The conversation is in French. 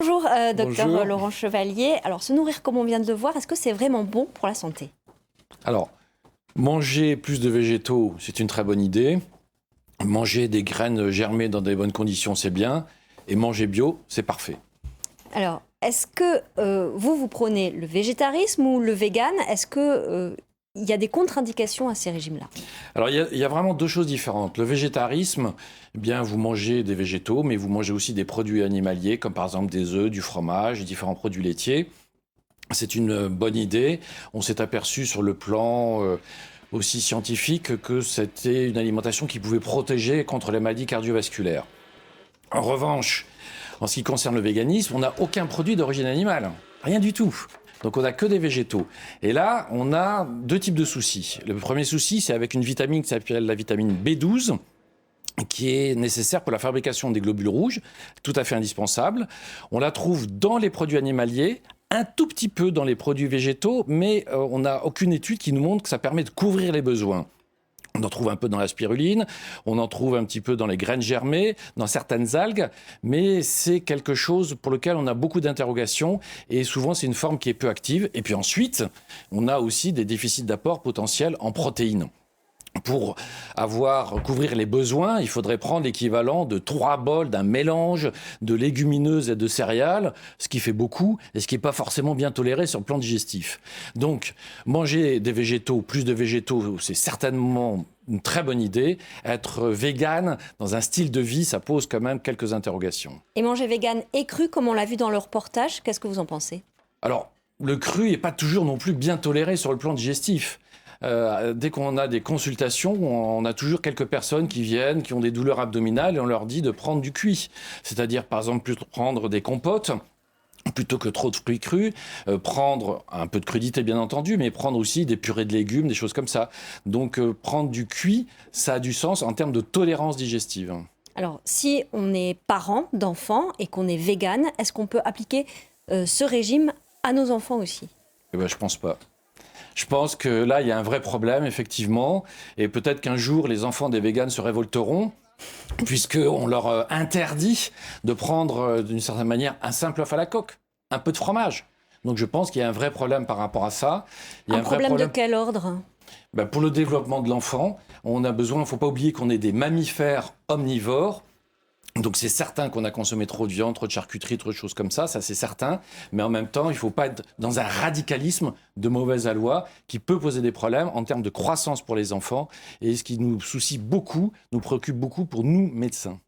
Bonjour, docteur Bonjour. Laurent Chevalier. Alors, se nourrir comme on vient de le voir, est-ce que c'est vraiment bon pour la santé? Alors, manger plus de végétaux, c'est une très bonne idée. Manger des graines germées dans des bonnes conditions, c'est bien. Et manger bio, c'est parfait. Alors, est-ce que vous prônez le végétarisme ou le vegan? Est-ce que il y a des contre-indications à ces régimes-là? Alors, il y a vraiment deux choses différentes. Le végétarisme, eh bien, vous mangez des végétaux, mais vous mangez aussi des produits animaliers, comme par exemple des œufs, du fromage, différents produits laitiers. C'est une bonne idée. On s'est aperçu sur le plan aussi scientifique que c'était une alimentation qui pouvait protéger contre les maladies cardiovasculaires. En revanche, en ce qui concerne le véganisme, on n'a aucun produit d'origine animale. Rien du tout. Donc on n'a que des végétaux. Et là, on a deux types de soucis. Le premier souci, c'est avec une vitamine qui s'appelle la vitamine B12, qui est nécessaire pour la fabrication des globules rouges, tout à fait indispensable. On la trouve dans les produits animaliers, un tout petit peu dans les produits végétaux, mais on n'a aucune étude qui nous montre que ça permet de couvrir les besoins. On en trouve un peu dans la spiruline, on en trouve un petit peu dans les graines germées, dans certaines algues, mais c'est quelque chose pour lequel on a beaucoup d'interrogations et souvent c'est une forme qui est peu active. Et puis ensuite, on a aussi des déficits d'apport potentiels en protéines. Pour couvrir les besoins, il faudrait prendre l'équivalent de 3 bols d'un mélange de légumineuses et de céréales, ce qui fait beaucoup et ce qui n'est pas forcément bien toléré sur le plan digestif. Donc, manger des végétaux, plus de végétaux, c'est certainement une très bonne idée. Être vegan dans un style de vie, ça pose quand même quelques interrogations. Et manger vegan et cru, comme on l'a vu dans le reportage, qu'est-ce que vous en pensez? Alors, le cru n'est pas toujours non plus bien toléré sur le plan digestif. Dès qu'on a des consultations, on a toujours quelques personnes qui viennent, qui ont des douleurs abdominales et on leur dit de prendre du cuit. C'est-à-dire, par exemple, plutôt prendre des compotes plutôt que trop de fruits crus, prendre un peu de crudité bien entendu, mais prendre aussi des purées de légumes, des choses comme ça. Donc prendre du cuit, ça a du sens en termes de tolérance digestive. Alors, si on est parent d'enfants et qu'on est vegan, est-ce qu'on peut appliquer ce régime à nos enfants aussi? Eh ben, je pense pas. Je pense que là, il y a un vrai problème, effectivement, et peut-être qu'un jour, les enfants des véganes se révolteront, puisqu'on leur interdit de prendre, d'une certaine manière, un simple œuf à la coque, un peu de fromage. Donc je pense qu'il y a un vrai problème par rapport à ça. Il y a Un problème de quel ordre? Ben, pour le développement de l'enfant, on a besoin, il ne faut pas oublier qu'on est des mammifères omnivores. Donc c'est certain qu'on a consommé trop de viande, trop de charcuterie, trop de choses comme ça c'est certain. Mais en même temps, il ne faut pas être dans un radicalisme de mauvaise aloi qui peut poser des problèmes en termes de croissance pour les enfants. Et ce qui nous soucie beaucoup, nous préoccupe beaucoup pour nous, médecins.